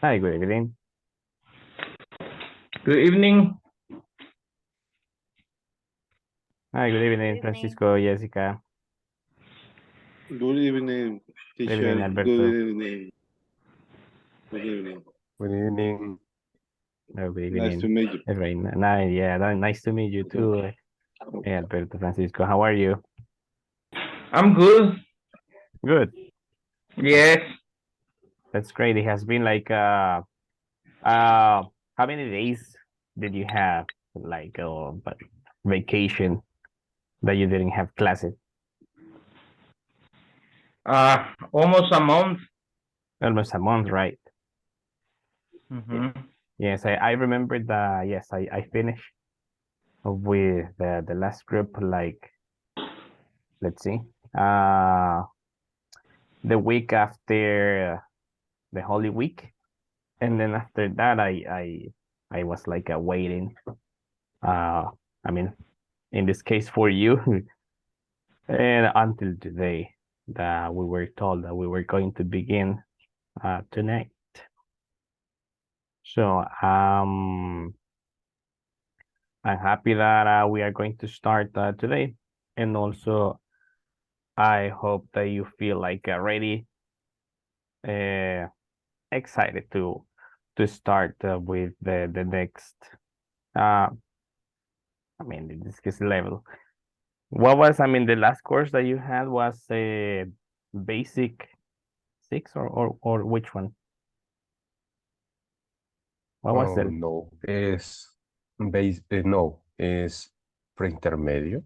Hi, good evening. Good evening. Hi, good evening, Good evening. Francisco, Jessica. Good evening, Good teacher. evening, Good Alberto. evening. Good evening. Good evening. Oh, good Nice to evening. meet you. Very nice. Yeah, nice to meet you too, Alberto Francisco. How are you? I'm good. Good. Yes. That's great. It has been like how many days did you have like but vacation that you didn't have classes? Almost a month. Almost a month, right? Yes, I remember that. Yes, I finished with the last group like, let's see, the week after the Holy Week, and then after that I was like waiting. I mean, in this case for you, and until today that we were told that we were going to begin tonight. So I'm happy that we are going to start today, and also I hope that you feel like ready, uh, excited to start with the next. I mean, in this case, level. What was, I mean, the last course that you had was a basic 6 or which one? What was Oh, it? no, es base, no, es preintermedio.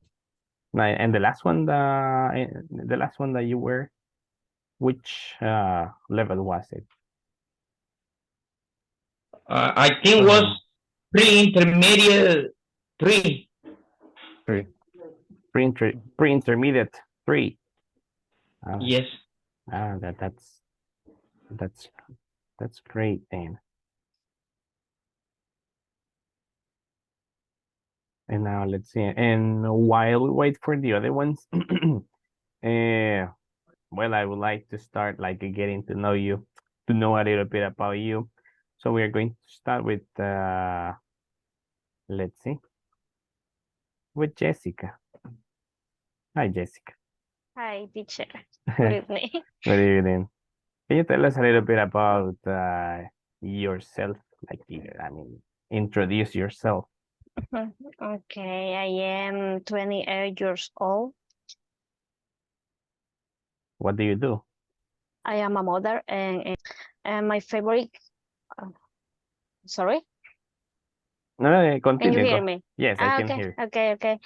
And the last one that you were, which level was it? I think was pre-intermediate 3. Three. Pre-intermediate 3. Yes. That's great then. And now let's see. And while we wait for the other ones, well, I would like to start like getting to know you, to know a little bit about you. So we are going to start with let's see, with Jessica. Hi, Jessica. Hi, teacher. Good evening. Good evening. Can you tell us a little bit about yourself? Like, I mean, introduce yourself. Okay, I am 28 years old. What do you do? I am a mother, and my favorite. Uh, sorry, No, no, can you continue. hear Go. me? Yes, I can Okay, hear. okay.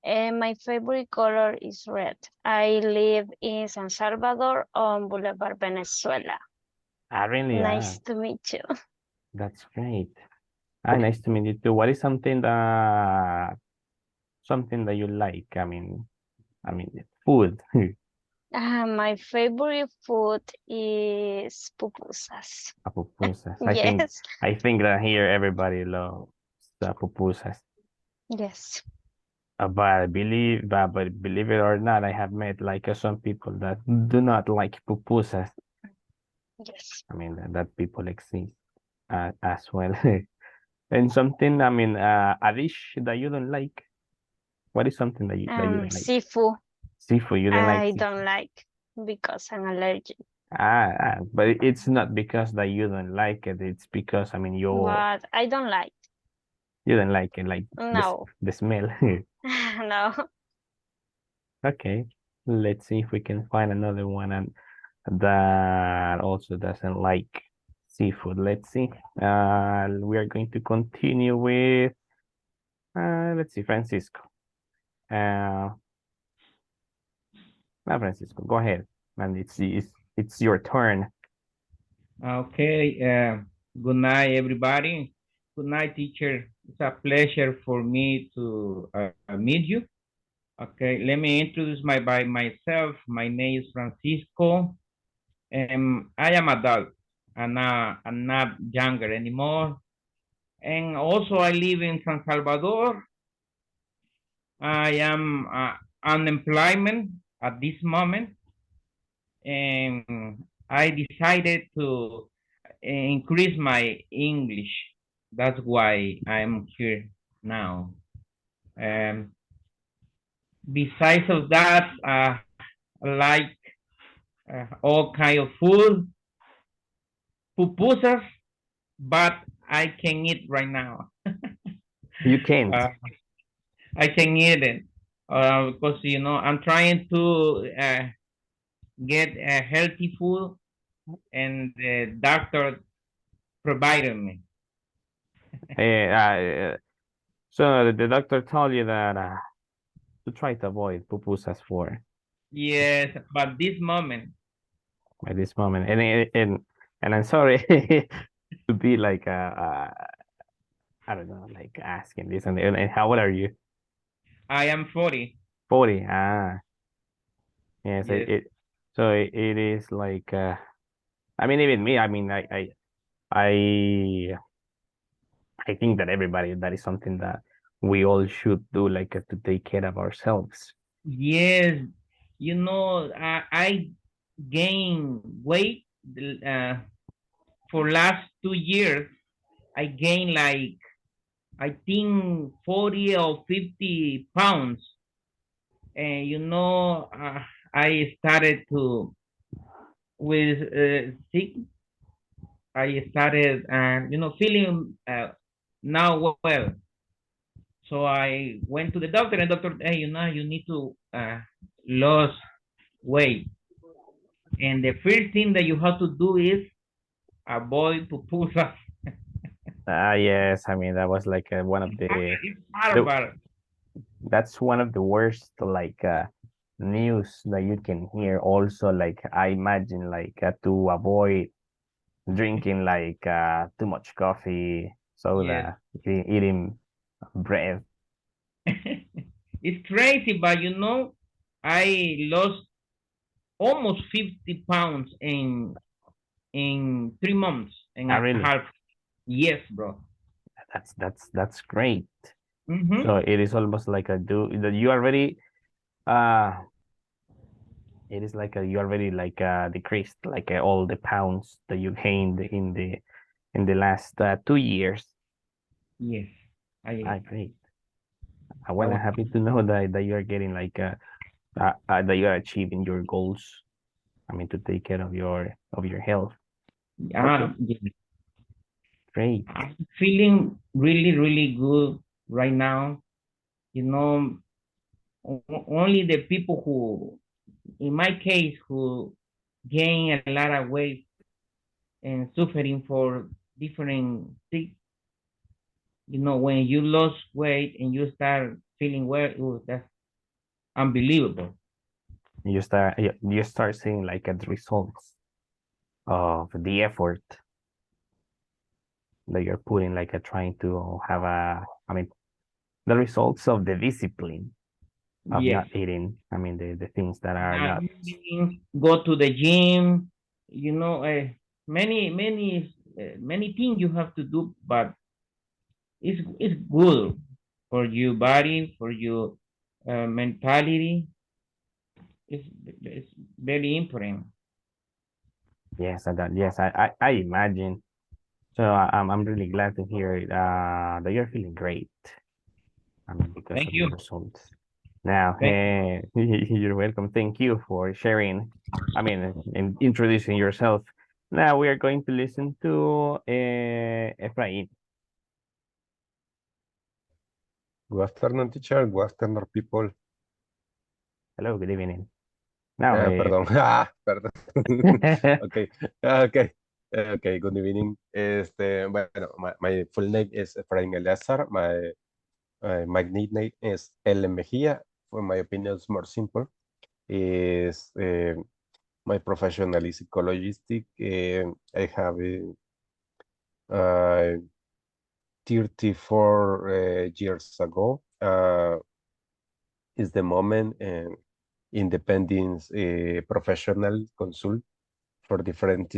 And my favorite color is red. I live in San Salvador on Boulevard Venezuela. Really? Nice to meet you. That's great. Nice to meet you too. What is something that you like? I mean, food. My favorite food is pupusas. Pupusas. Yes, I think that here everybody loves pupusas. yes. But believe it or not, I have met like some people that do not like pupusas. Yes. I mean that people exist as well. And something, I mean, a dish that you don't like. What is something that you don't like? Seafood. Seafood, you don't like I seafood. don't like because I'm allergic. But it's not because that you don't like it. It's because, I mean, But I don't like. you don't like it, like No. the smell. No. Okay, let's see if we can find another one and that also doesn't like seafood. Let's see. We are going to continue with let's see, Francisco. Uh, Francisco, go ahead, and it's your turn. Okay. Good night, everybody. Good night, teacher. It's a pleasure for me to meet you. Okay, let me introduce by myself. My name is Francisco. I am adult. I'm not younger anymore. And also I live in San Salvador. I am unemployment at this moment, and I decided to increase my English. That's why I'm here now. Um, besides of that, I like all kind of food, pupusas, but I can eat right now. You can't. I can eat it because you know I'm trying to get a healthy food, and the doctor provided me. So the doctor told you that to try to avoid pupusas for Yes, but this moment, at this moment, and I'm sorry to be like I don't know, like asking this and how old are you? I am 40. 40. Ah, yes. Yes. So it is like I mean even me. I mean I I think that everybody that is something that we all should do, like to take care of ourselves. Yes, you know, I gained weight for last 2 years. I gained like I think 40 or 50 pounds, and you know, I started to with sick. I started, you know, feeling now well. So I went to the doctor, and doctor, hey, you know, you need to lose weight. And the first thing that you have to do is avoid pupusas. Yes. I mean that was like one of It's the horrible. that's one of the worst like news that you can hear. Also, like I imagine like to avoid drinking like too much coffee, Yes. soda, eating bread. It's crazy, but you know, I lost almost 50 pounds in 3 months and a Really, half. Yes, bro. that's great. Mm-hmm. So it is almost like a do that you already uh it is like a you already like decreased like all the pounds that you gained in the last 2 years. Yes. Ah, I great. I Well, I'm was happy to know that you are getting like that you are achieving your goals. I mean, to take care of your health. Okay, yes. great. I'm feeling really, really good right now. You know, only the people who, in my case, who gain a lot of weight and suffering for different things. You know, when you lose weight and you start feeling well, ooh, that's unbelievable. You start seeing like the results of the effort that you're putting, like trying to have I mean, the results of the discipline of Yes. not eating. I mean, the things that are not. Go to the gym. You know, many things you have to do, but it's good for your body, for your mentality. It's very important. Yes, I imagine. So I'm really glad to hear that you're feeling great. I mean, because Thank of the you. results. Now, Thank you're welcome. Thank you for sharing. I mean, in introducing yourself. Now we are going to listen to Efrain. Good afternoon, teacher. Good afternoon, people. Hello, good evening. Now, Perdón. Perdón. Okay. Okay. Okay. Good evening. Bueno, my full name is Efraín Eleazar. My nickname is El Mejía. For my opinion, it's more simple. Is my professional is psychologistic. I have 34 years ago. Is the moment independence professional consult for different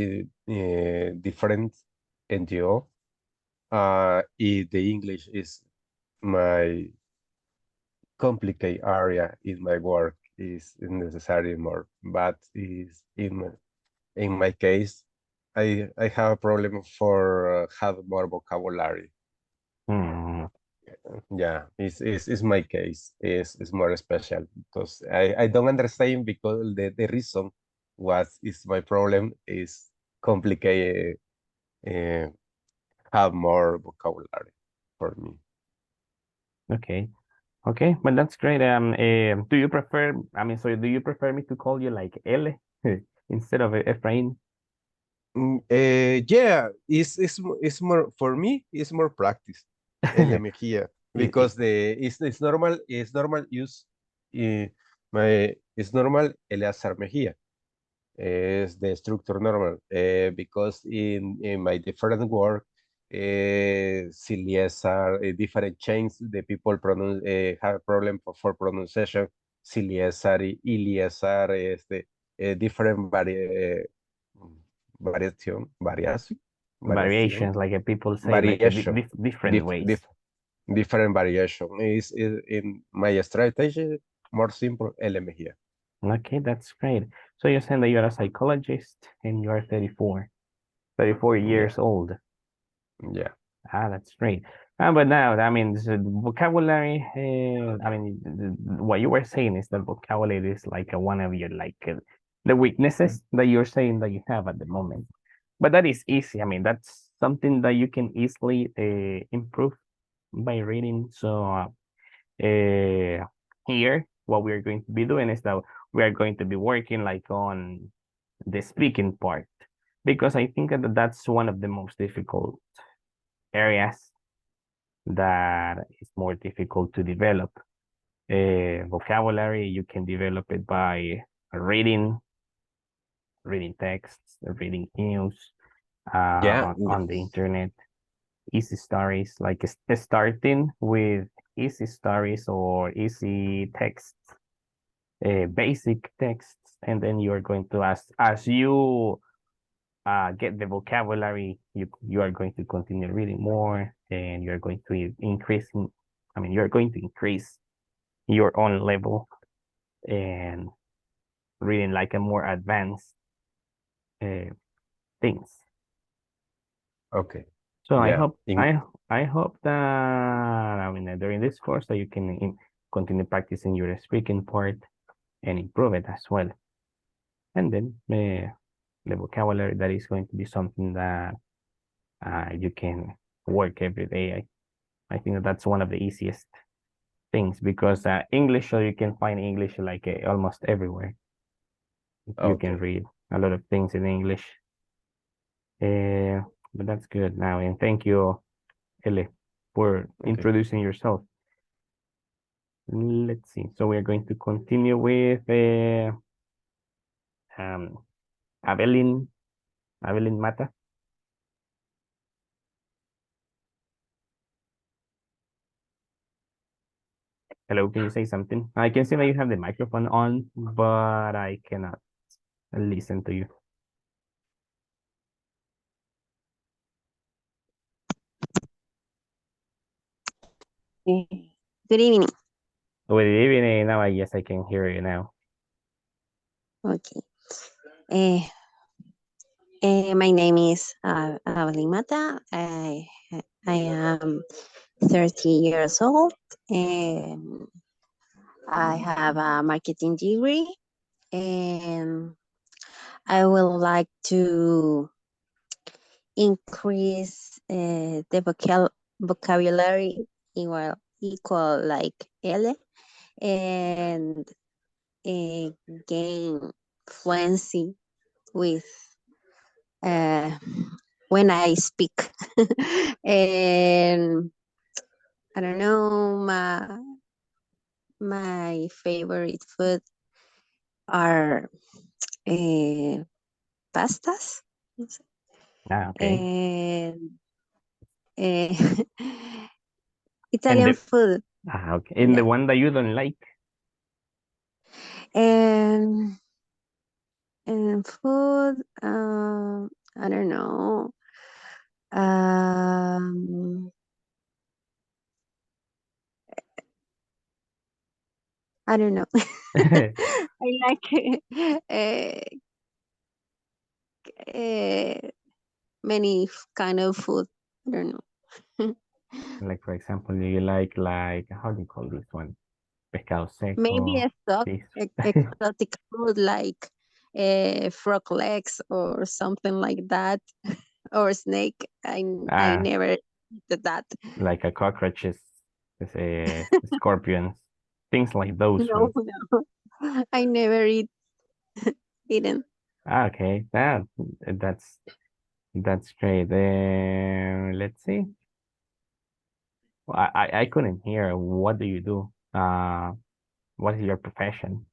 NGO. if the English is my complicated area in my work is necessary more, but is in my case, I have a problem for have more vocabulary. Hmm. Yeah, it's my case. Is more special because I don't understand because the reason was is my problem is complicated. Uh, have more vocabulary for me. Okay. Okay, but that's great. Do you prefer, I mean, so do you prefer me to call you like L instead of Efrain? Yeah, it's more for me. It's more practice. El Mejía Y- because it's normal use uh, my it's normal Eleazar Mejía is the structure normal because in my different work Ciliesar different chains the people pronounce have problem for pronunciation Ciliesar Iliesar este different variation Variations, variation like people say, like variation different dif, ways. dif, different variation is in my strategy more simple L Mejía. Okay, that's great. So you're saying that you're a psychologist and you're 34 Yeah, years old. yeah. Ah, that's great. But now, I mean, the vocabulary, I mean, what you were saying is that vocabulary is like one of your, like, the weaknesses that you're saying that you have at the moment. But that is easy. I mean, that's something that you can easily improve by reading. So here, what we're going to be doing is that we are going to be working like on the speaking part, because I think that that's one of the most difficult areas that is more difficult to develop. Vocabulary, you can develop it by reading, reading texts, reading news Yeah, on the internet, easy stories, like starting with easy stories or easy texts, basic texts, and then you're going to as you get the vocabulary, you are going to continue reading more, and you're going to I mean, you're going to increase your own level and reading like a more advanced uh, things. okay. So Yeah. I hope that, I mean, during this course that you can continue practicing your speaking part and improve it as well. And then the vocabulary, that is going to be something that you can work every day. I think that that's one of the easiest things, because English, so you can find English like almost everywhere. You can Okay. read a lot of things in English. Uh, but that's good now. And thank you, Ele, for Okay. introducing yourself. Let's see. So we are going to continue with um, Avelin, Avelin Mata. Hello, can you say something? I can see that you have the microphone on, but I cannot listen to you. Good evening. Good evening. Now, yes, I can hear you now. Okay. Uh, my name is Avalin Mata. I am 30 years old and I have a marketing degree, and I would like to increase the vocabulary equal like L, and uh, gain fluency with uh, when I speak. And I don't know, my favorite food are pastas Okay. and uh, And Italian food. okay. And the Yeah. one that you don't like? And food, I don't know. I don't know. I like many kind of food. I don't know. Like, for example, you like, how do you call this one? Pescado Maybe seco, this. exotic food like frog legs or something like that, or snake. I Ah, never did that. like a cockroaches, scorpions, things like those No, ones. no, I never eaten. Ah, okay, that's great. Let's see. I couldn't hear. What do you do? What is your profession?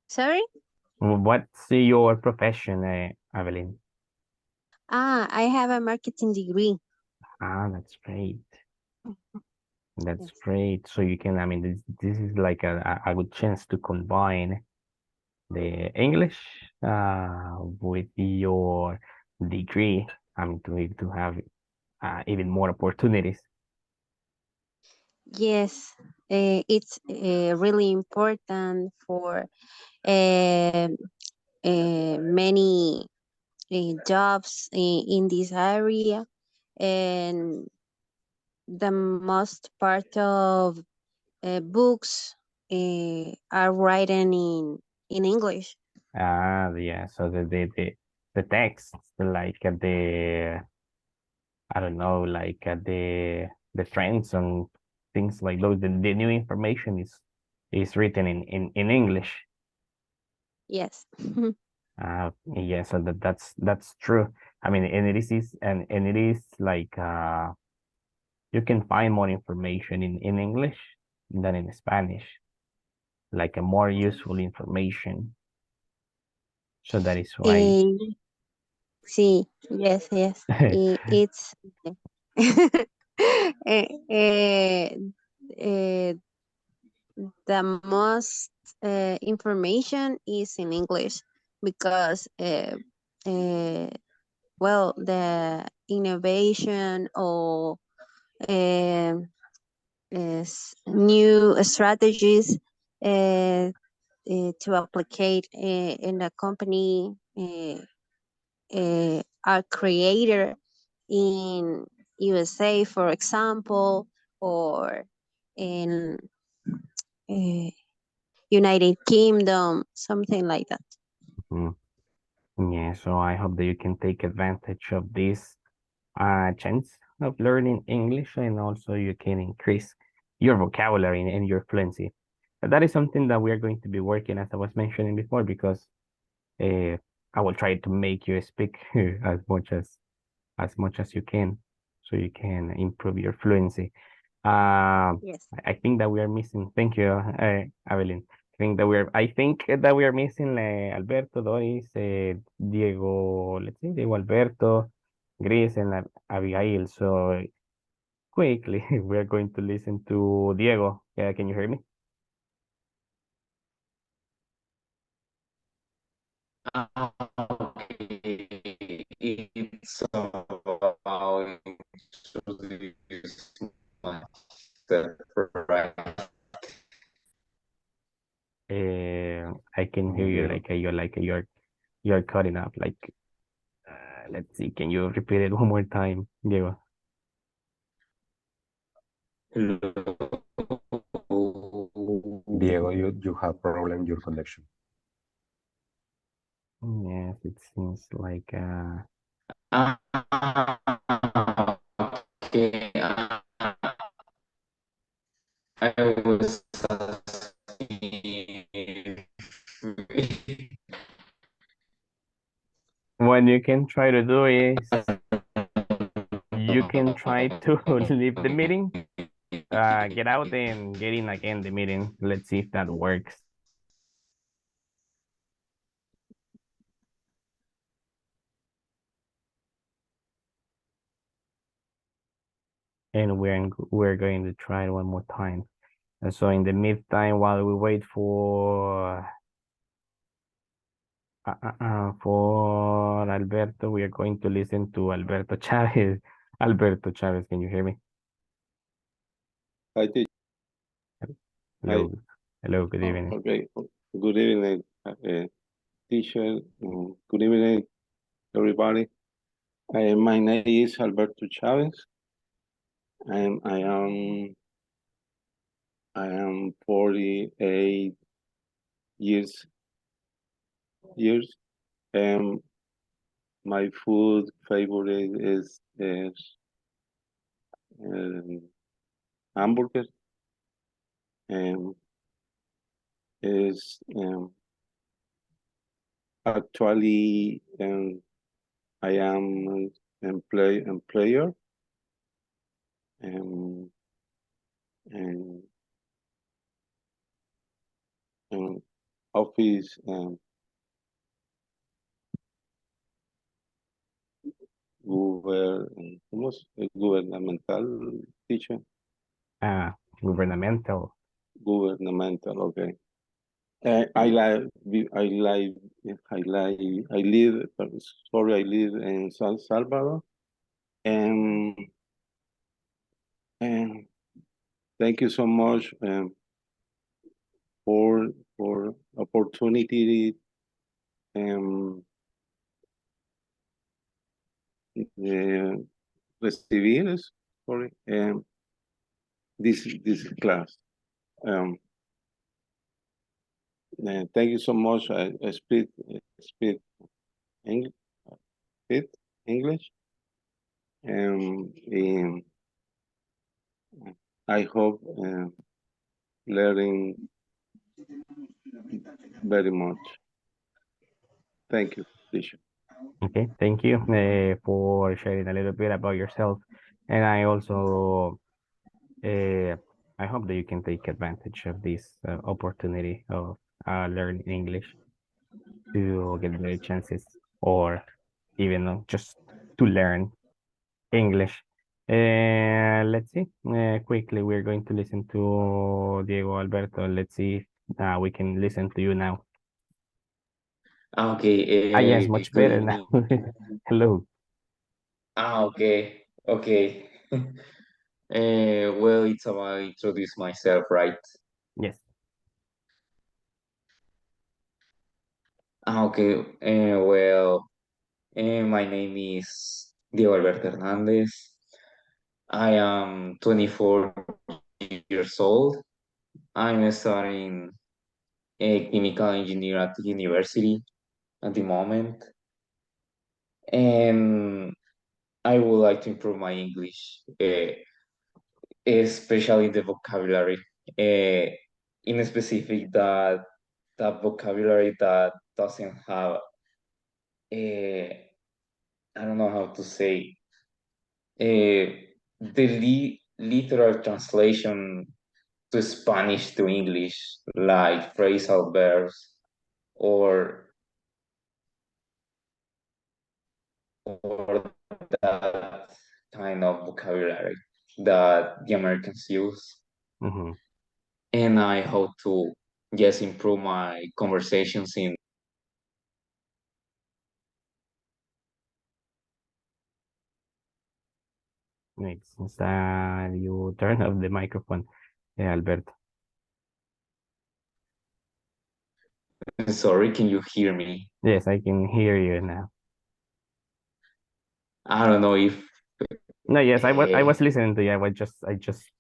Sorry? What's your profession, Evelyn? I have a marketing degree. Ah, that's great. That's Yes. great. So you can, I mean, this is like a good chance to combine the English with your degree. I mean, to have even more opportunities. Yes, it's really important for uh, many jobs in this area, and the most part of books are written in English. Ah, yeah. So the text, like I don't know, like the trends and things like those. The new information is written in English. Yes. Yeah, so that's true. I mean, and it is like you can find more information in English than in Spanish, like a more useful information. So that is why. Eh, sí, yes, yes. It's eh, eh, eh, the most information is in English because uh, well, the innovation or um is new strategies to applicate in a company are created in USA, for example, or in uh, United Kingdom, something like that. Mhm. Yeah, so I hope that you can take advantage of this chance of learning English, and also you can increase your vocabulary and your fluency. But that is something that we are going to be working, as I was mentioning before, because uh, I will try to make you speak as much as you can, so you can improve your fluency. Yes. I think that we are missing. Thank you, Evelyn. I think that we are missing Alberto, Doris, Diego. Let's see, Diego, Alberto, Gris, and Abigail. So quickly, we are going to listen to Diego. Yeah, can you hear me? Okay, it's about introduce myself, right? I can hear you Yeah. like you're cutting up. Like, let's see. Can you repeat it one more time, Diego? Hello. Diego, you have problem your connection. Yes, it seems like Ah, okay. I was asking what you can try to do is you can try to leave the meeting, get out and get in again the meeting. Let's see if that works. And we're going to try it one more time. And so in the meantime, while we wait for Alberto, we are going to listen to Alberto Chavez. Alberto Chavez, can you hear me? Hi, teacher. Hello. Hello, good evening. Okay. Good evening, teacher. Good evening, everybody. My name is Alberto Chavez. I am 48 years. My food favorite is hamburger. Is actually I am employer and office gubernamental teacher. Governmental. Governmental, okay. I live in San Salvador, and thank you so much for opportunity recibir this class. Thank you so much. I speak English, English, and I hope learning very much. Thank you, teacher. Okay, thank you for sharing a little bit about yourself. And I also, I hope that you can take advantage of this opportunity of learning English to get better chances, or even just to learn English. Let's see. Quickly, we're going to listen to Diego Alberto. Let's see if we can listen to you now. Okay. Yes, much Good better now. evening. Hello. Okay. Okay. Well, it's about introduce myself, right? Yes. Okay. Well, my name is Diego Alberto Hernandez. I am 24 years old. I'm studying a chemical engineer at the university at the moment. And I would like to improve my English, especially the vocabulary. In specific, that vocabulary that doesn't have, I don't know how to say, the literal translation to Spanish to English, like phrasal verbs or that kind of vocabulary that the Americans use. Mm-hmm. And I hope to just improve my conversations in. Next, you turn off the microphone, Alberto. Sorry, can you hear me? Yes, I can hear you now. I don't know if. No, yes, I was listening to you. I just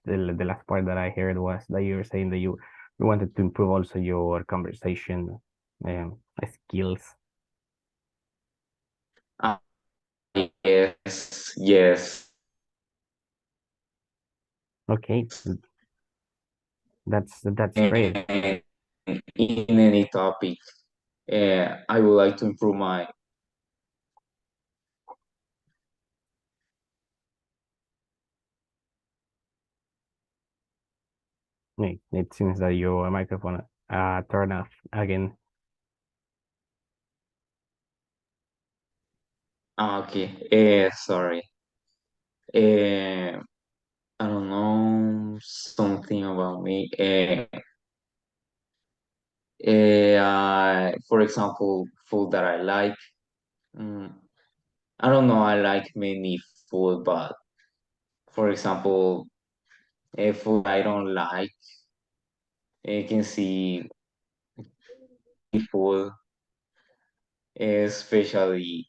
the last part that I heard was that you were saying that you wanted to improve also your conversation skills. Yes, yes. Okay, that's great. And in any topic, I would like to improve my. It seems that your microphone turned off again. Okay, sorry. I don't know, something about me. For example, food that I like. Mm, I don't know, I like many food, but for example, food I don't like. You can see food, especially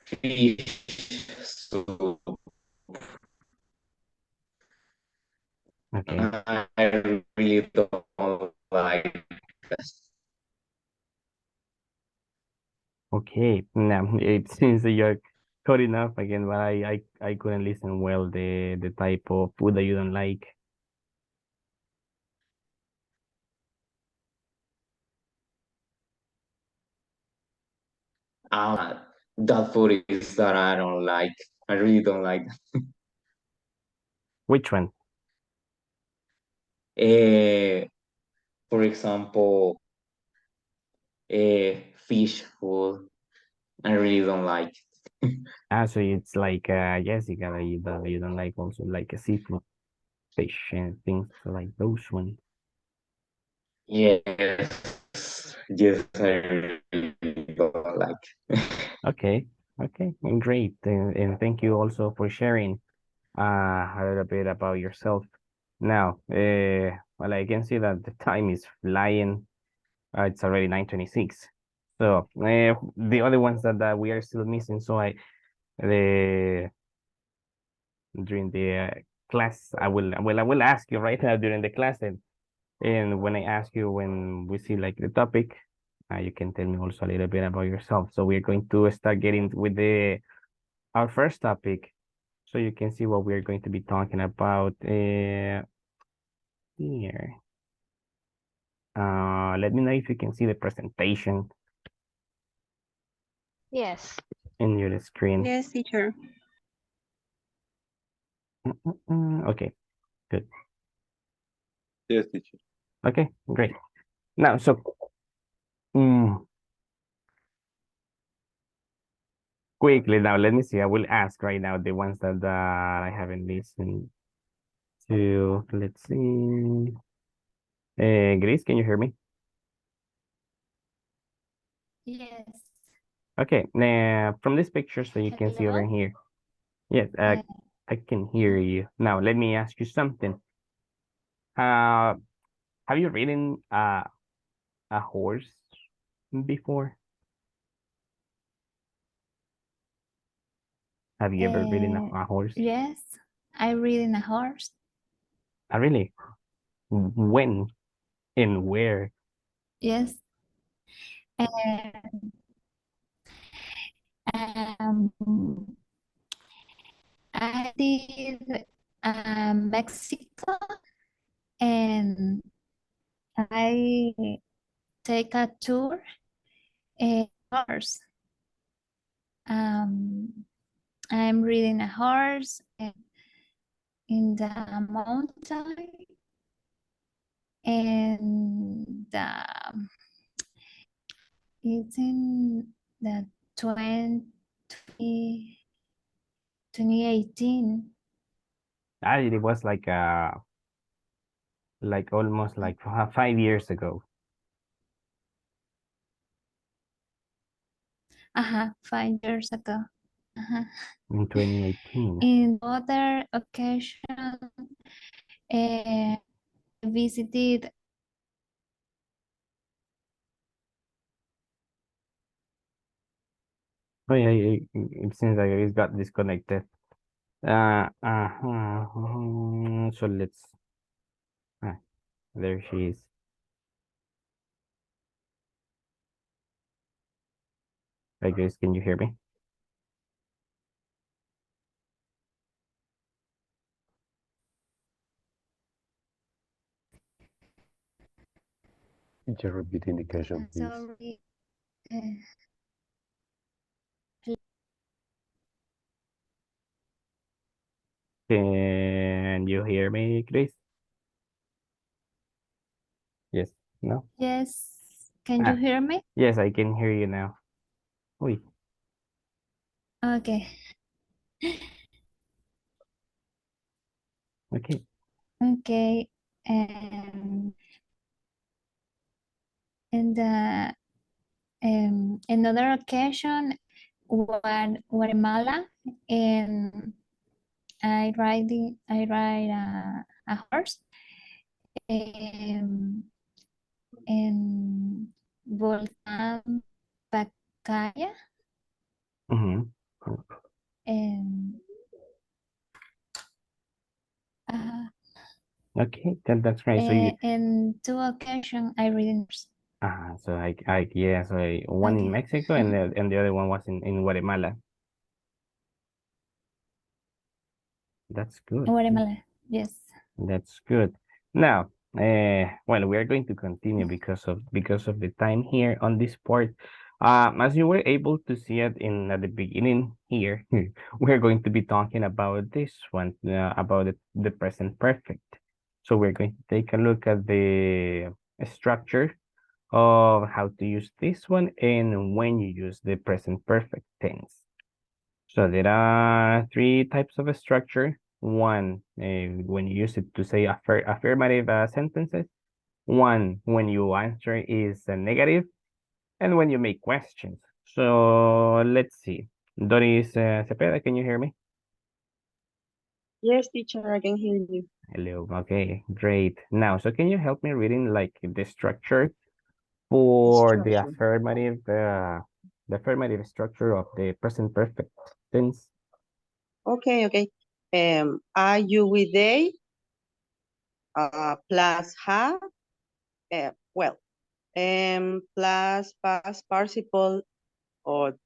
fish soup. Okay. I really don't like this. Okay. Now it seems that you're cutting off again, but I couldn't listen well the type of food that you don't like. That food is that I don't like. I really don't like. Which one? For example, fish food. I really don't like. Ah, so it's like Jessica that you don't like also like a seafood, fish and things like those ones. Yes, yes, I really don't like. Okay, okay, great, and thank you also for sharing a little bit about yourself. Now, well, I can see that the time is flying. It's already 9:26. So the other ones that we are still missing. So the during the class, I will ask you right now during the class, and when I ask you when we see like the topic, you can tell me also a little bit about yourself. So we're going to start getting with the our first topic, so you can see what we're going to be talking about here. Let me know if you can see the presentation Yes. in your screen. Yes, teacher. Okay, good. Yes, teacher. Okay, great. Now, so mm, quickly now, let me see. I will ask right now the ones that I haven't listened to. Let's see. Grace, can you hear me? Yes. Okay, now from this picture, so you can see over Hello? here. Yes, I can hear you. Now, let me ask you something. Have you ridden a horse before? Have you ever ridden a horse? Yes, I ride in a horse. Really? When and where? Yes. And, um, I did Mexico, and I take a tour in horse. I'm riding a horse in the mountain, and it's in the 2018. It was like almost like 5 years ago 5 years ago. in 2018. In other occasion, visited. Oh yeah, it seems like it got disconnected. So let's. Ah, there she is. Hi guys, can you hear me? Just repeat the indication, please. Sorry. Can you hear me, Chris? Yes. No? Yes. Can you hear me? Yes, I can hear you now. Uy. Okay. Okay. Okay. And another occasion, Guatemala, and I ride a horse. En Volcán Pacaya, Mhm. en Okay, that's right. So you in 2 occasions I read so yeah, so one in Okay. Mexico and the other one was in Guatemala. That's good. Guatemala, yes. That's good. Now, well, we are going to continue because of the time here on this part. As you were able to see it in at the beginning here, we're going to be talking about this one, about the present perfect. So we're going to take a look at the structure of how to use this one and when you use the present perfect tense. So there are three types of a structure. One, when you use it to say affirmative sentences. One, when you answer is a negative. And when you make questions. So let's see. Doris Cepeda, can you hear me? Yes, teacher, I can hear you. Hello. Okay, great. Now, so can you help me reading like the structure for the affirmative structure of the present perfect tense? Okay. Are you with they? Plus have. Plus past participle or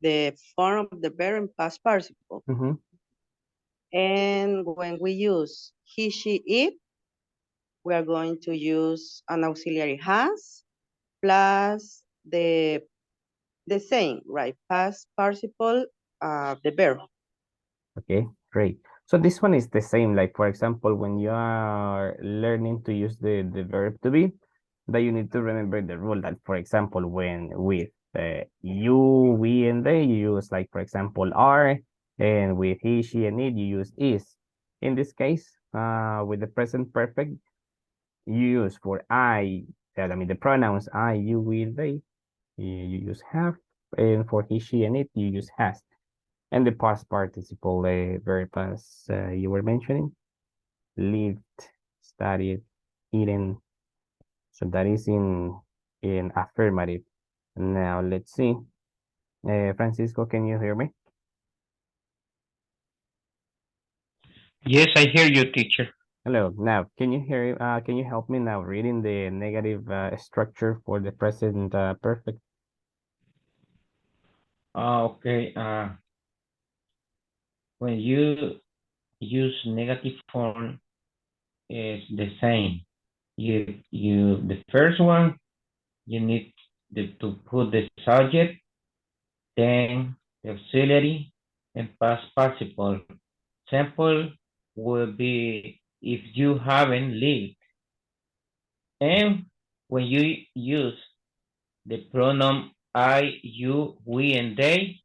the form of the verb in past participle. Mm-hmm. And when we use he, she, it, we are going to use an auxiliary has plus the same, right? Past participle, the verb. Okay, great. So this one is the same, like for example, when you are learning to use the verb to be, that you need to remember the rule that, for example, when with you, we, and they, you use like, for example, are, and with he, she, and it, you use is. In this case, with the present perfect, you use for I mean the pronouns I, you, we, they, you use have, and for he, she, and it, you use has. And the past participle verb as you were mentioning, lived, studied, eaten. So that is in affirmative. Now let's see. Francisco, can you hear me? Yes, I hear you, teacher. Hello. Now, can you hear? Can you help me now reading the negative structure for the present perfect? Okay. When you use negative form, it's the same. The first one, you need to put the subject, then the auxiliary, and past participle. Example will be if you haven't lived. And when you use the pronoun I, you, we, and they,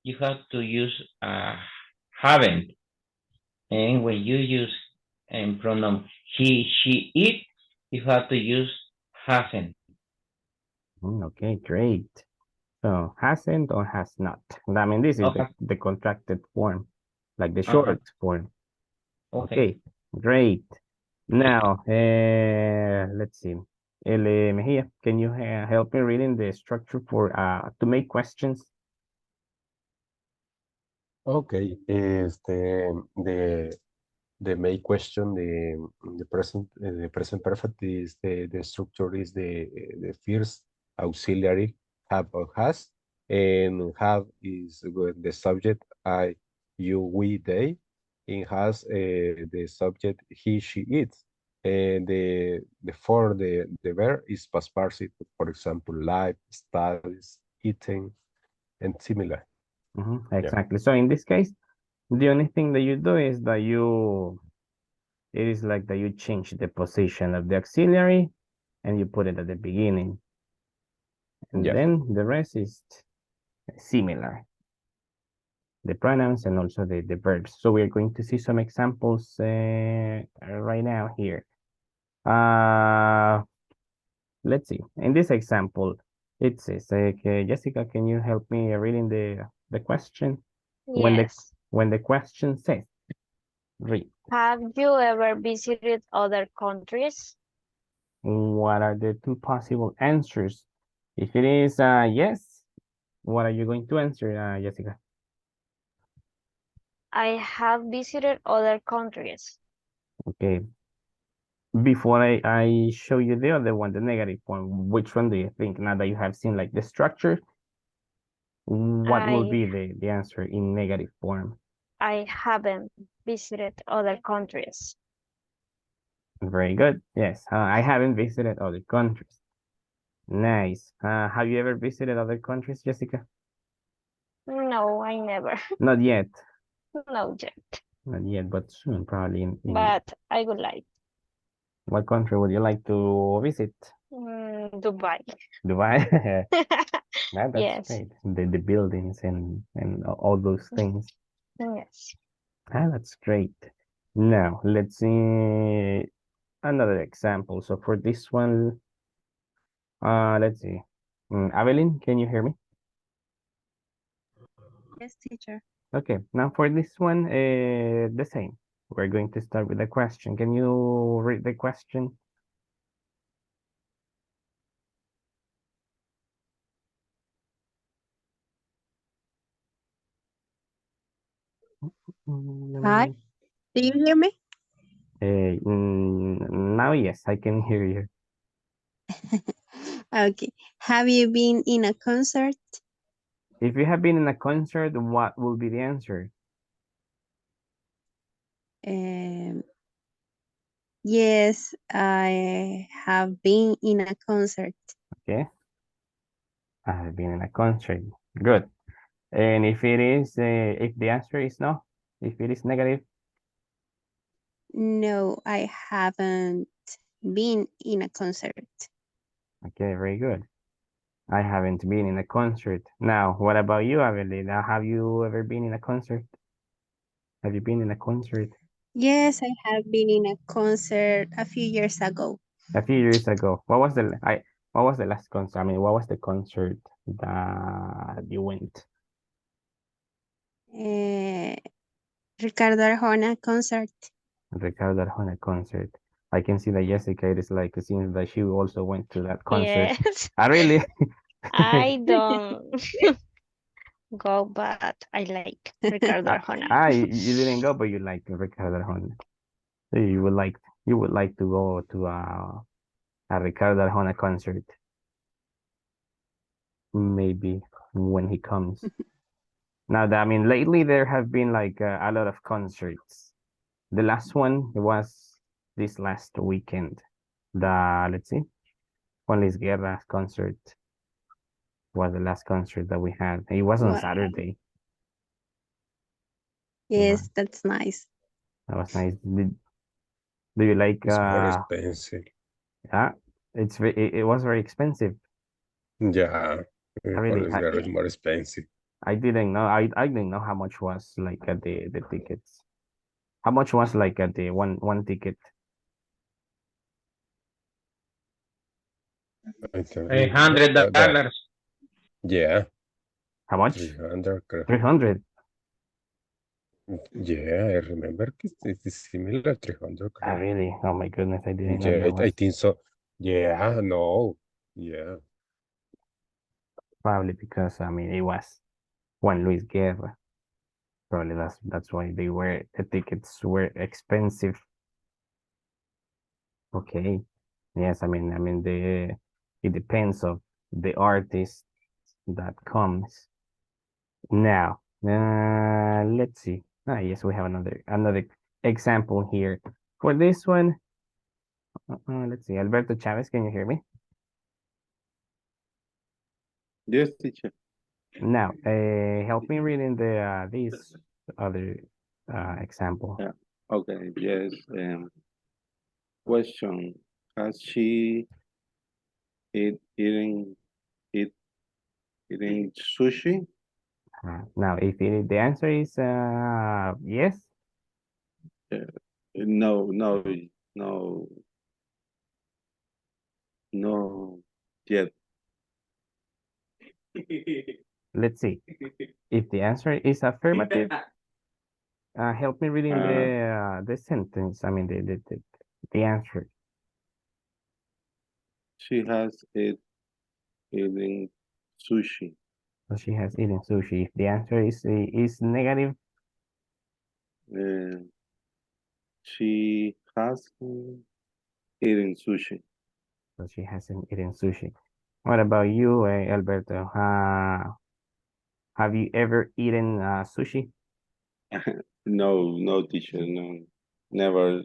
you have to use haven't. And when you use pronoun he, she, it, you have to use hasn't. Okay, great. So hasn't or has not. I mean, this is Okay. the contracted form, like the short form. Okay. Okay, great. Now, let's see. Ele Mejia, can you help me reading the structure for to make questions? Okay, the main question, the present perfect is the structure is the first auxiliary have or has, and have is with the subject I, you, we, they, and has the subject he, she, it, and the for the verb is past participle, for example, live, studies, eating, and similar. Exactly. So in this case, the only thing that you do is that it is like that you change the position of the auxiliary and you put it at the beginning. And then the rest is similar. The pronouns and also the verbs. So we're going to see some examples right now here. Let's see. In this example, It says, okay, Jessica, can you help me reading the question? When Yes. the question says, read. Have you ever visited other countries? What are the two possible answers? If it is yes, what are you going to answer, Jessica? I have visited other countries. Okay. Before I show you the other one, the negative one, which one do you think, now that you have seen like the structure, what will be the answer in negative form? I haven't visited other countries. Very good. Yes, I haven't visited other countries. Nice. Have you ever visited other countries, Jessica? No, I never. Not yet. No yet. Not yet, but soon, probably in But I would like what country would you like to visit? Dubai. Dubai? That's Yes. great. The buildings and all those things. Yes. That's great. Now, let's see another example. So for this one, let's see. Evelyn, can you hear me? Yes, teacher. Okay, now for this one, the same. We're going to start with a question. Can you read the question? Hi, do you hear me? Now, yes, I can hear you. Okay. Have you been in a concert? If you have been in a concert, what will be the answer? Yes, I have been in a concert. Okay, I have been in a concert. Good. And if it is, if the answer is no, if it is negative, No, I haven't been in a concert. okay, very good. I haven't been in a concert. Now, what about you, Avelina? Have you ever been in a concert? Have you been in a concert? Yes, I have been in a concert a few years ago. A few years ago. What was the last concert? I mean, what was the concert that you went? Ricardo Arjona concert. Ricardo Arjona concert. I can see that Jessica, it is like it seems that she also went to that concert. Yes. Really? I don't go, but I like Ricardo Arjona. You didn't go, but you like Ricardo Arjona. So you would like to go to a Ricardo Arjona concert, maybe when he comes. Now, I mean, lately there have been like a lot of concerts. The last one was this last weekend. Let's see, Juan Luis Guerra's concert was the last concert that we had. It was on Wow. Saturday. Yes, that's nice. That was nice. Do you like? It's very expensive. Yeah, it was very expensive. Yeah, Really, it's more expensive. I didn't know. I didn't know how much was like at the tickets. How much was like at the one ticket? $100. Yeah. How much? 300. 300. Yeah, I remember it's similar 300. Really? Oh my goodness, I didn't know. Yeah, I think so. Yeah, no. Yeah. Probably because I mean it was Juan Luis Guerra. Probably that's why the tickets were expensive. Okay. Yes, I mean it depends of the artist that comes. Now, let's see. Yes, we have another example here. For this one, let's see. Alberto Chavez, can you hear me? Yes, teacher. Now, help me reading this other example. Yeah. Okay, yes. Question. Has she eating sushi? Now, if the answer is yes, No, no yet. Let's see. If the answer is affirmative, help me reading the sentence. I mean the answer. She has eaten sushi. So she has eaten sushi. If the answer is negative, She has eaten sushi. so she hasn't eaten sushi. What about you, Alberto? Have you ever eaten sushi? No, teacher, no. Never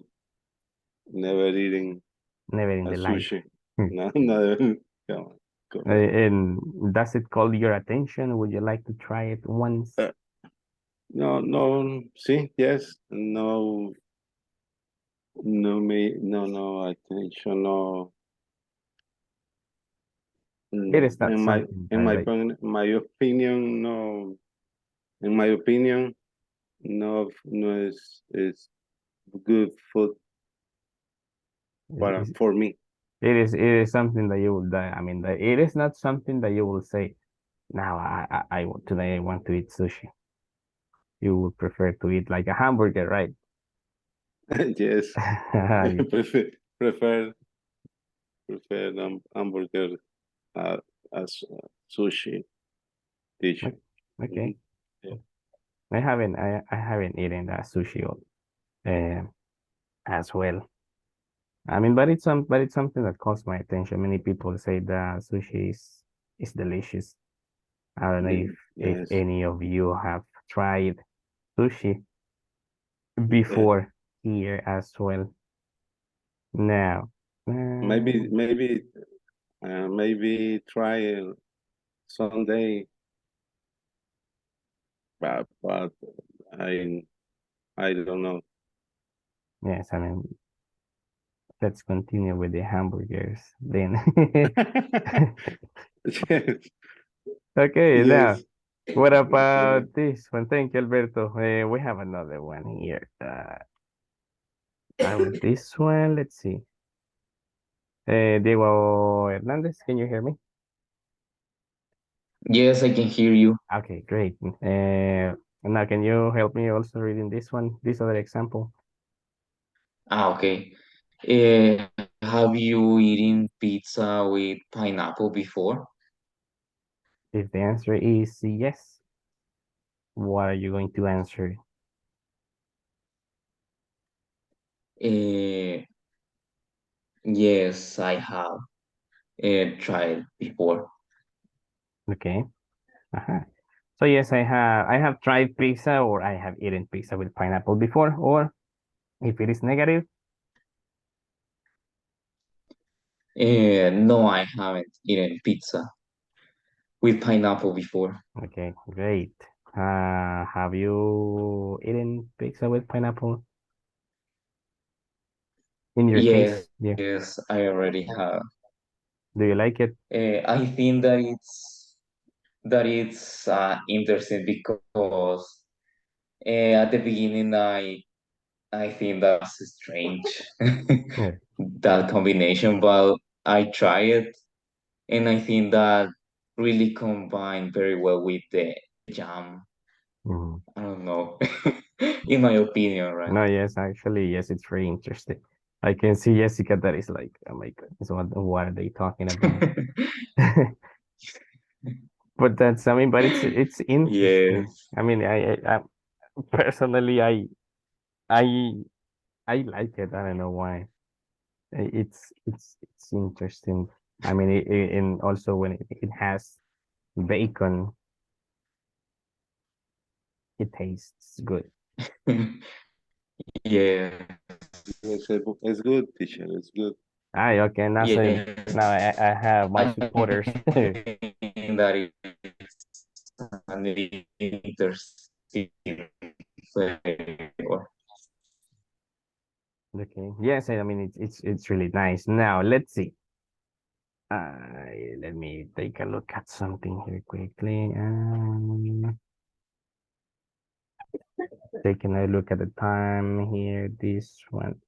eating Never in a the life. sushi. No, no. Come on, go ahead. And does it call your attention? Would you like to try it once? No, sí, yes, no, no attention, no. It is not something My opinion, no. In my opinion, no is good food for me. It is something that you will die. I mean, it is not something that you will say, now today I want to eat sushi. You would prefer to eat like a hamburger, right? Yes. prefer hamburger as sushi dish. Okay. Yeah. I haven't eaten that sushi as well. I mean, but it's something that calls my attention. Many people say that sushi is delicious. I don't know if Yes. any of you have tried sushi before here as well. Now, Maybe try someday, but I don't know. yes, I mean, let's continue with the hamburgers then. Okay, now, Yes. what about this one? Thank you, Alberto. We have another one here. This one, let's see. Diego Hernandez, can you hear me? Yes, I can hear you. Okay, great. Now, can you help me also reading this one, this other example? Okay. Have you eaten pizza with pineapple before? If the answer is yes, what are you going to answer? Yes, I have tried before. Okay. So yes, I have tried pizza or I have eaten pizza with pineapple before, or if it is negative, No, I haven't eaten pizza with pineapple before. okay, great. Have you eaten pizza with pineapple? In your case, Yes, yeah. yes, I already have. Do you like it? I think that it's interesting because at the beginning I think that's strange Yeah. that combination, but I try it and I think that really combined very well with the jam. Mhm. I don't know, in my opinion, right? No, yes, actually, yes, it's very interesting. I can see Jessica that is like, oh my goodness, what are they talking about? But I mean, but it's interesting. Yes. I mean, I personally, I I like it. I don't know why. It's interesting. I mean, and also when it has bacon, it tastes good. Yeah. It's good, teacher. It's good. Ah, okay. Now, so Yes. now I have my I supporters. think that it's an interesting flavor. Okay. Yes, I mean it's really nice. Now let's see. Let me take a look at something here quickly. Taking a look at the time here. This one.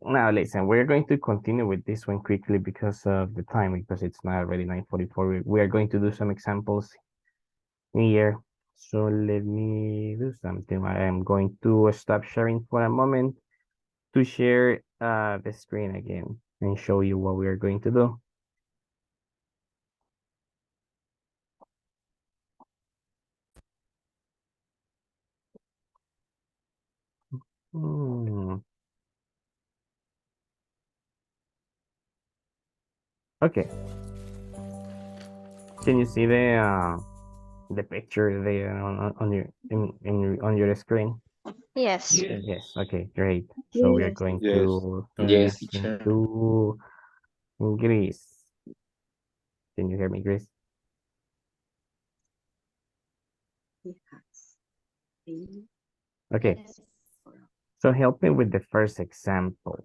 Now listen, we're going to continue with this one quickly because of the time, because it's now already 9:44. We are going to do some examples here. So let me do something. I am going to stop sharing for a moment to share the screen again and show you what we are going to do. Okay. Can you see the picture there on your on your screen? Yes. Yes. Okay, great. So we are Yes. going Yes. to turn Yes, this teacher. into Greece. Can you hear me, Grace? He has been Okay. Yes. So help me with the first example.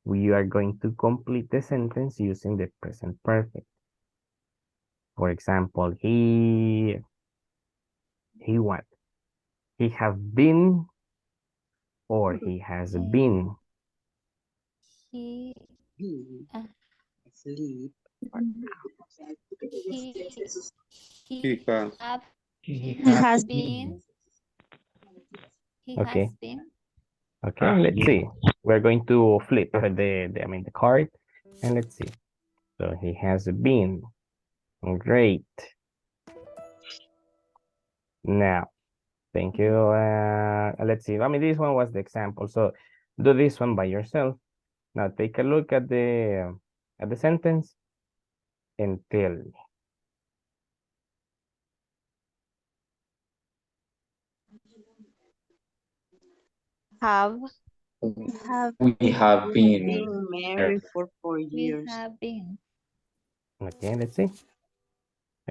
We are going to complete the sentence using the present perfect. For example, he what? He have been or he has been. He been uh, asleep. he He has. have He He has has been. he Okay. has been. Okay, let's see. We're going to flip the card and let's see. So he has been. Great. Now, thank you. Let's see. This one was the example. So do this one by yourself. Now take a look at the sentence and tell me. Have. have We have been Been married for 4 We years. have been. Okay, let's see.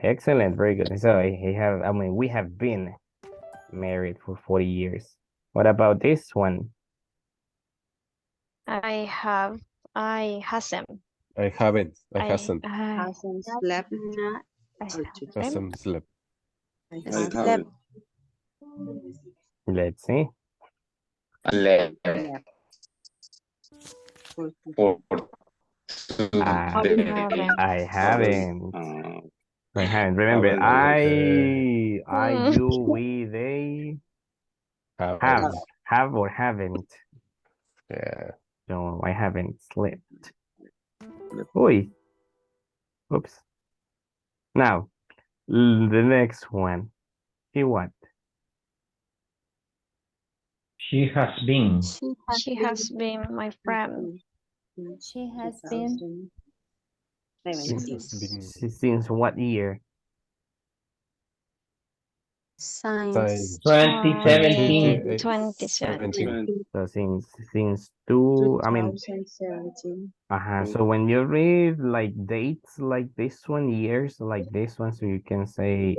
Excellent, very good. So we have been married for 40 years. What about this one? I hasn't. I haven't. I hasn't. Hasn't slept I or to Hasn't slept. I I have haven't. Let's see. left slept for for I haven't. I haven't. I haven't. Remember, Okay. you, we, they Haven't. have or haven't. Yeah. No, I haven't slept. Oi. Oops. Now, the next one. He what? She has been. She has been my friend She has been 2017. Has been Since what year? science. 2017. 2017. So since two, 2017. so when you read like dates like this one, years like this one, so you can say,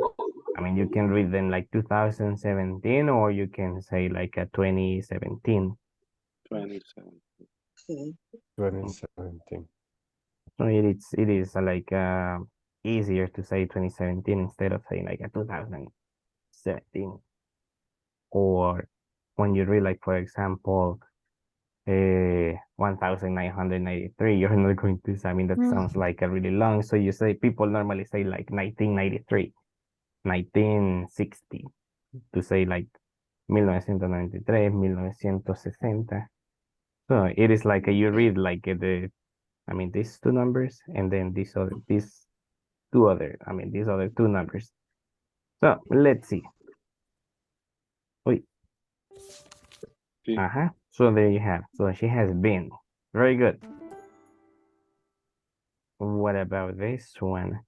you can read them like 2017 or you can say like a 2017. 27. Okay. 2017. So it is like easier to say 2017 instead of saying like a 2017. Or when you read like, for example, 1993, you're not going to say, that sounds like a really long. So you say, people normally say like 1993, 1960, to say like 1993, 1960. So it is like you read like these two numbers and then these other these two numbers. So let's see. Wait. So there you have. So she has been. Very good. What about this one?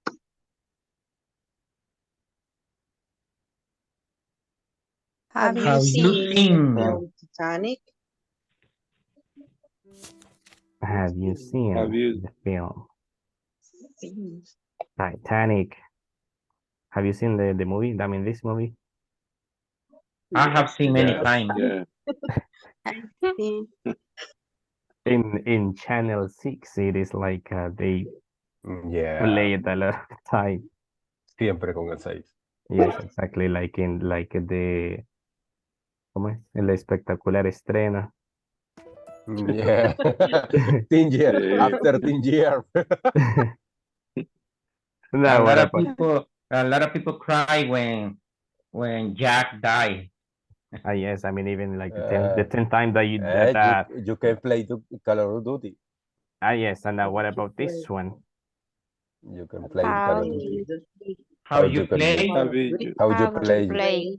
Have you Have you seen seen? the Titanic? Have you seen the film Titanic? Have you seen the movie? This movie? I have seen many times. Yeah. In Channel 6, it is like they Yeah. play it a lot of time. Siempre con el 6. Yes, exactly. Like in the ¿cómo es? El espectacular estreno. Yeah. 10 year, Yeah. after 10 year. No, what about? A lot of people cry when Jack died. Yes, I mean even like the 10th time that You can play Call of Duty. yes, and what about this one? You can play How Call of Duty. How you can play? Have you, How you How to play? play?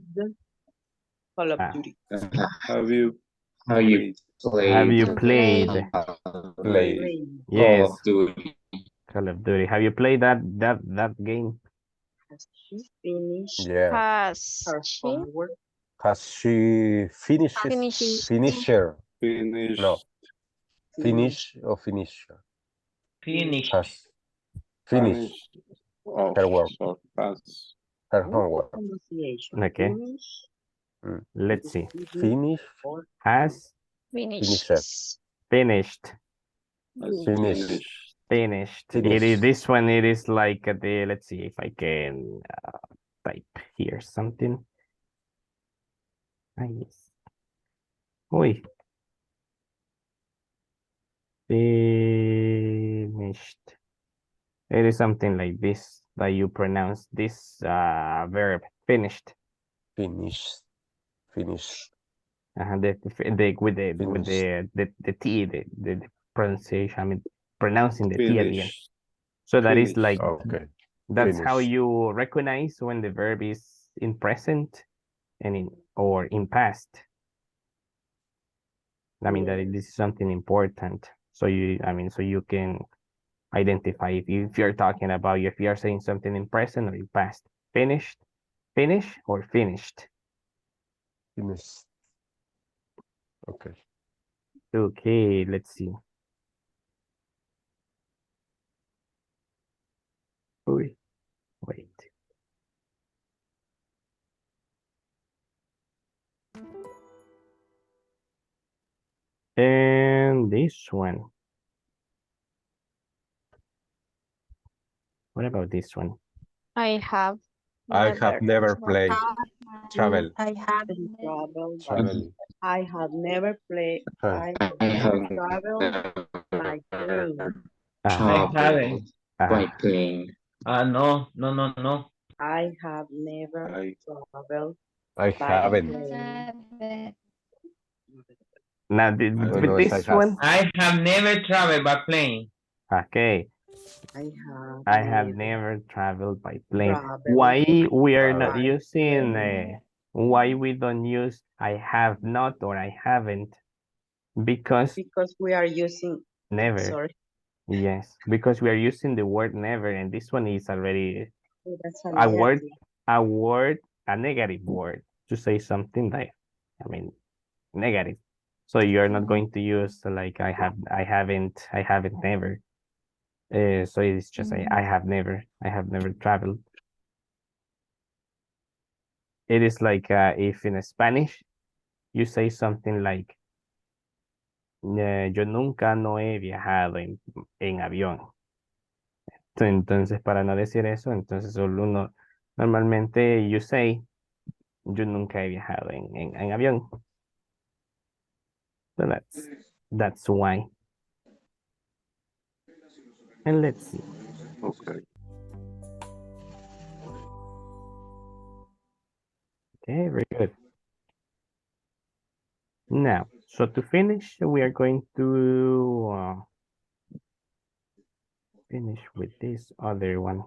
Call of Ah. Duty. have you How you played? Have you To played? play. Play. Call Yes, of Duty? Call of Duty. Have you played that game? Has she finished Yeah. Has her she homework? Has she finished? finished? Finisher. Finished. No. Finish or finisher? Finish. Has finished Finished. Oh, her work, so that's her What's the homework. pronunciation? Okay. Finish, Let's see. Finish, or Has Finishes. finished. that's finish. Finished. It Finish. is this one. It is like the. Let's see if I can type here something. Yes. Uy. Finished. It is something like this that you pronounce this verb finished. Finish. Finish. With the T, the pronunciation, I mean pronouncing the T at the end. finished. So that is Finish. like Okay. that's how Finish. you recognize when the verb is in present and in past. I mean that this is something important. So you can identify if you're talking about if you're saying something in present or in past. Finished, finish, or finished. Finish. Okay. Okay, let's see. Uy, wait. And this one. What about this one? I have never played. Travel. I have travel. Travel. I have never played. I have I never have traveled by plane. I haven't. by plane. No. I have never I traveled I by haven't. plane. Now, No, with it's this I has. one, I have never traveled by plane. okay, I I have never traveled by plane. traveled Why we are not by using, plane. why we don't use I have not or I haven't? Because we are using, never. sorry, Yes, because we are using the word never, and this one is already that's a word, negative. a negative word to say something like, I mean, negative. So you're not going to use like I haven't, never. So it's just I have never traveled. It is like if in Spanish you say something like yo nunca no he viajado en avión. Entonces, para no decir eso, entonces solo uno normalmente you say yo nunca he viajado en avión. So that's why. And let's see. okay. Okay, very good. Now, so to finish, we are going to finish with this other one.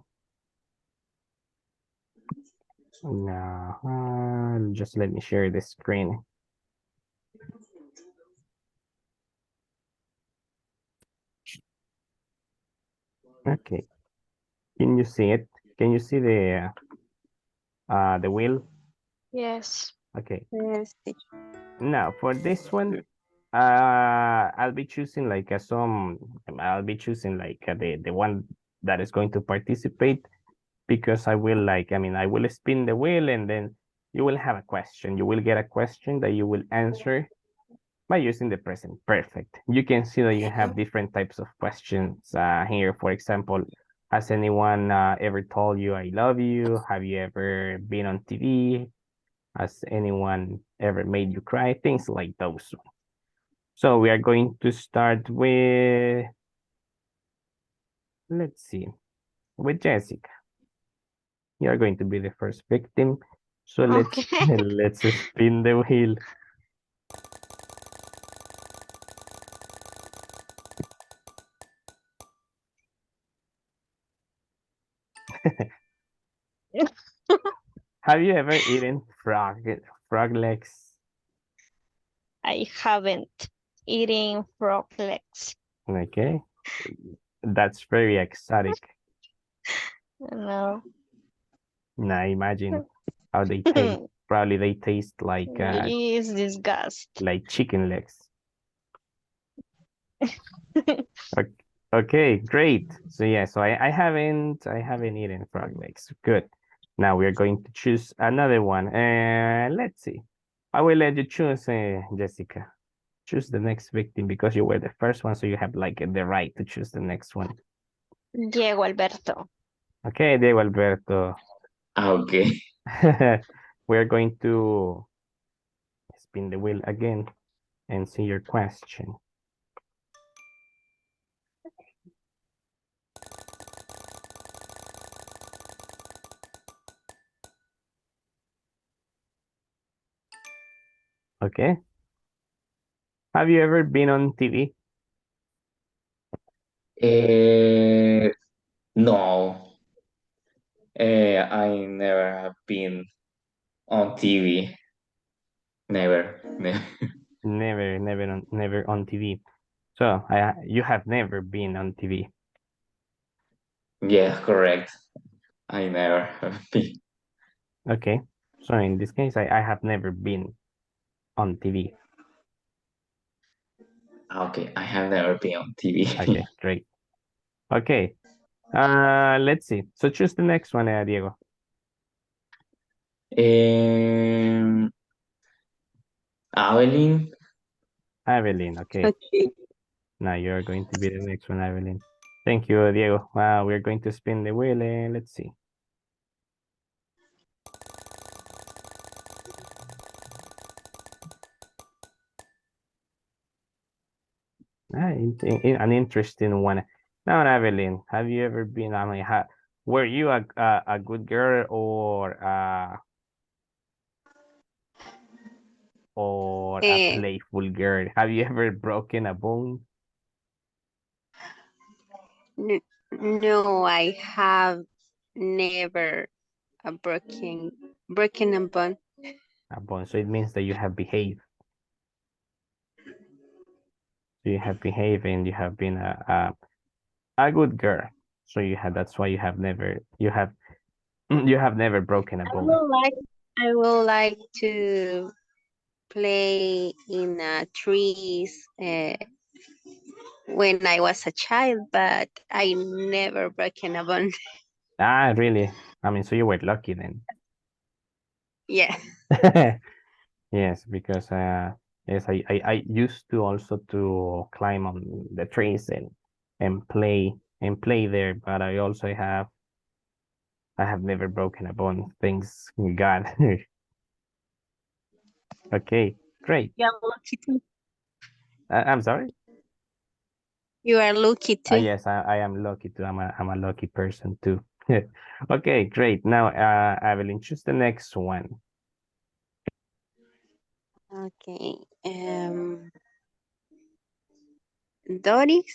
Now, just let me share the screen. Okay. Can you see it? Can you see the wheel? Yes. Okay. Yes. Now for this one, I'll be choosing like I'll be choosing like the one that is going to participate because I will I will spin the wheel and then you will have a question. You will get a question that you will answer by using the present perfect. You can see that you have different types of questions here. For example, has anyone ever told you I love you? Have you ever been on TV? Has anyone ever made you cry? Things like those. So we are going to start with, let's see, with Jessica. You are going to be the first victim. So let's Okay. let's spin the wheel. Have you ever eaten frog legs? I haven't eaten frog legs. Okay, that's very exotic. No. Now imagine how they taste. Probably they taste It is disgust. like chicken legs. Okay, great. So yeah, so I haven't eaten frog legs. Good. Now we are going to choose another one. Let's see. I will let you choose, Jessica. Choose the next victim because you were the first one, so you have like the right to choose the next one. Diego Alberto. Okay, Diego Alberto. Okay. We are going to spin the wheel again and see your question. Okay. Have you ever been on TV? No. I never have been on TV. Never. Never on TV. So you have never been on TV. Yeah, correct. I never have been. Okay. So in this case, I have never been on TV. Okay, I have never been on TV. Okay, great. Okay. Let's see. So choose the next one, Diego. Evelyn. Evelyn, okay. Okay. Now you're going to be the next one, Evelyn. Thank you, Diego. We're going to spin the wheel and let's see. An interesting one. Now, Evelyn, have you ever been? I mean, were you a good girl or a playful girl? Have you ever broken a bone? No, I have never broken a bone. A bone. So it means that you have behaved. So you have behaved and you have been a good girl. So that's why you have never broken a bone. I would like to play in trees when I was a child, but I never broken a bone. Really? I mean, so you were lucky then. Yeah. Yes, because yes, I used to also to climb on the trees and play there, but I have never broken a bone. Thanks God. Okay, great. You are lucky too. I'm sorry. You are lucky too. Yes, I am lucky too. I'm a lucky person too. Okay, great. Now, Evelyn, choose the next one. Okay. Doris.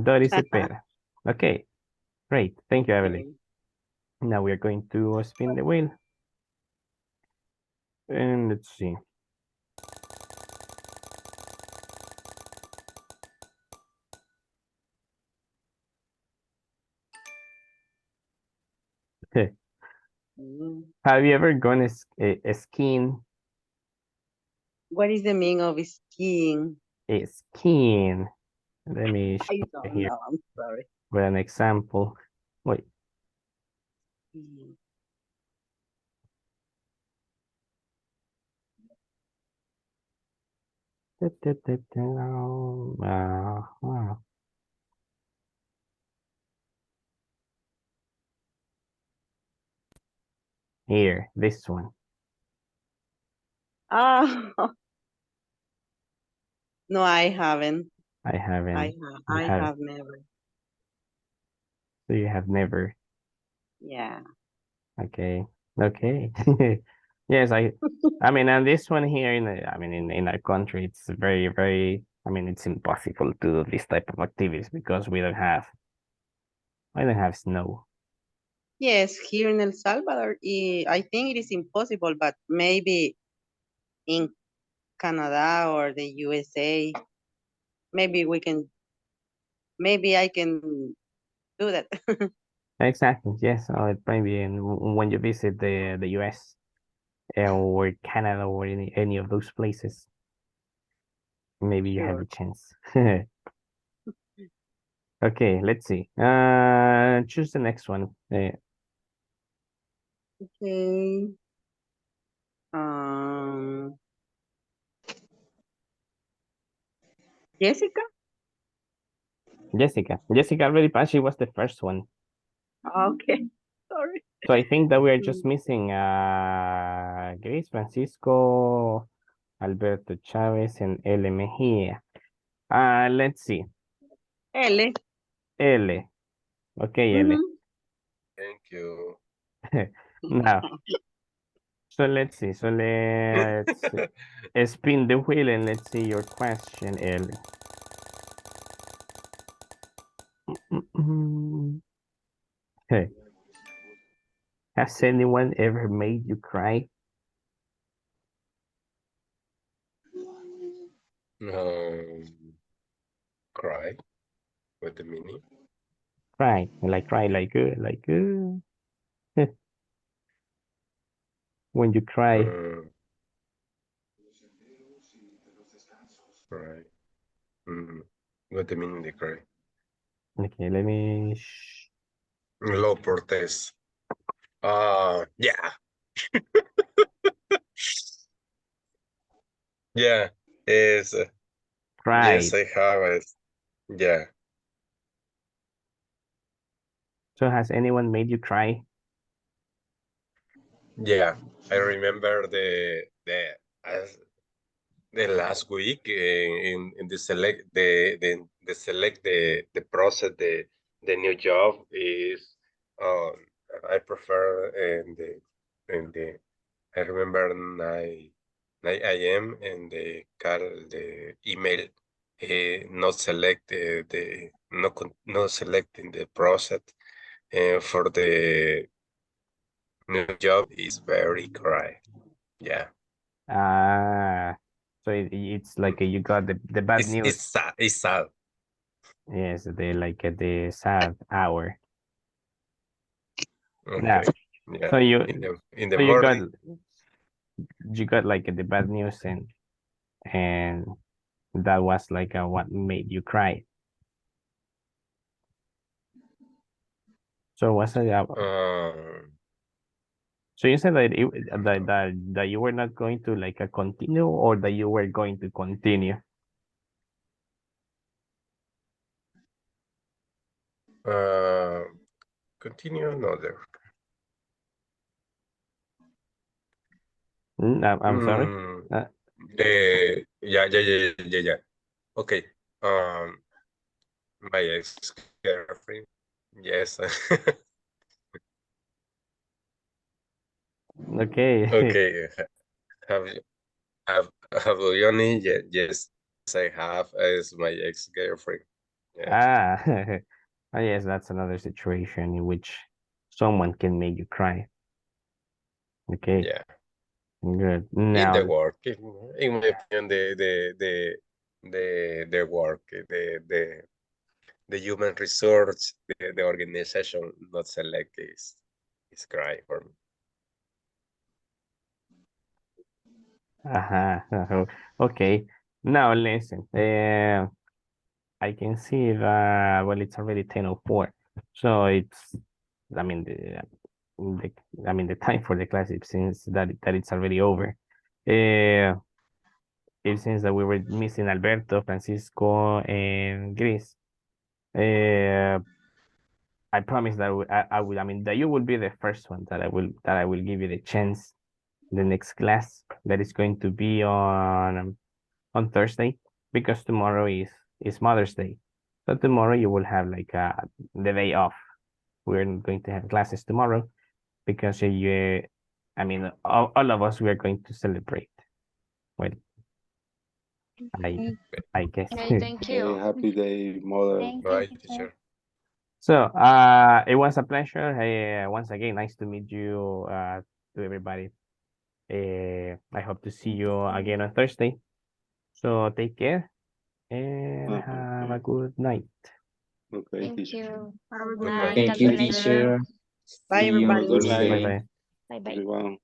Doris Cepeda. Okay, great. Thank you, Evelyn. Now we are going to spin the wheel. And let's see. Have you ever gone skiing? What is the meaning of skiing? Skiing. Let me show I you don't here know, I'm sorry. with an example. Wait. Here, this one. Oh, No, I haven't. I haven't. I have- have never. So you have never. Yeah. Okay. Okay. Yes, I mean, and this one here in our country, it's very, very, I mean, it's impossible to do this type of activities because we don't have snow. Yes, here in El Salvador, I think it is impossible, but maybe in Canada or the USA, maybe I can do that. Exactly. Yes. Or it maybe when you visit the US or Canada or any of those places, maybe you have Sure. a chance. Okay, let's see. Choose the next one. Okay. Um, Jessica? Jessica already passed. She was the first one. Okay. Sorry. So I think that we are Mm. just missing Grace, Francisco, Alberto Chavez, and L. Mejia. Let's see. L. L. Okay, L. Mhm. Thank you. Now, so let's see. So let's spin the wheel and let's see your question, L. Hey. Has anyone ever made you cry? Cry. What the meaning? Cry like when you cry. Cry. What the meaning they cry? Okay, let me. Low protest. Yeah. Yeah. Is Cry. yes, I have it. Yeah. So has anyone made you cry? Yeah. I remember as the last week in the select the process the new job is I prefer in the I remember 9 a.m. and the email not select the not selecting the process for the new job is very correct. Yeah. So it's like you got the bad news. It's sad. It's sad. Yes, the sad hour. Okay. Now, Yeah. so you in the so morning. you got like the bad news and that was like what made you cry. So was it so you said that that you were not going to like continue or that you were going to continue? Continue another. I'm sorry. Yeah. Okay. My ex-girlfriend. Yes. Okay. Okay. Have you any? Yes, I have as my ex-girlfriend. Yeah. Oh, yes, that's another situation in which someone can make you cry. Okay. Yeah. Good. In Now, the work, in my opinion, the work, the human resource, the organization not select is cry for me. okay. Now listen. I can see that well, it's already 10:04, so it's. I mean the time for the class. It seems that it's already over. It seems that we were missing Alberto, Francisco, and Gris. I promise that I will. I mean that you will be the first one that I will give you the chance. The next class that is going to be on Thursday. because tomorrow is Mother's Day. So tomorrow you will have like the day off. We're not going to have classes tomorrow because I mean, all of us, we are going to celebrate. Well, I guess. Okay, thank Hey, you. happy day, mother. Thank you, Right, teacher. teacher. So, it was a pleasure. Hey, once again, nice to meet you, to everybody. I hope to see you again on Thursday. So take care and have a good night. Okay, Thank teacher. you. Have a good Goodbye. night. Thank God you, bless teacher. Bye, See you on everybody. Thursday. Bye bye. Bye bye. Everyone.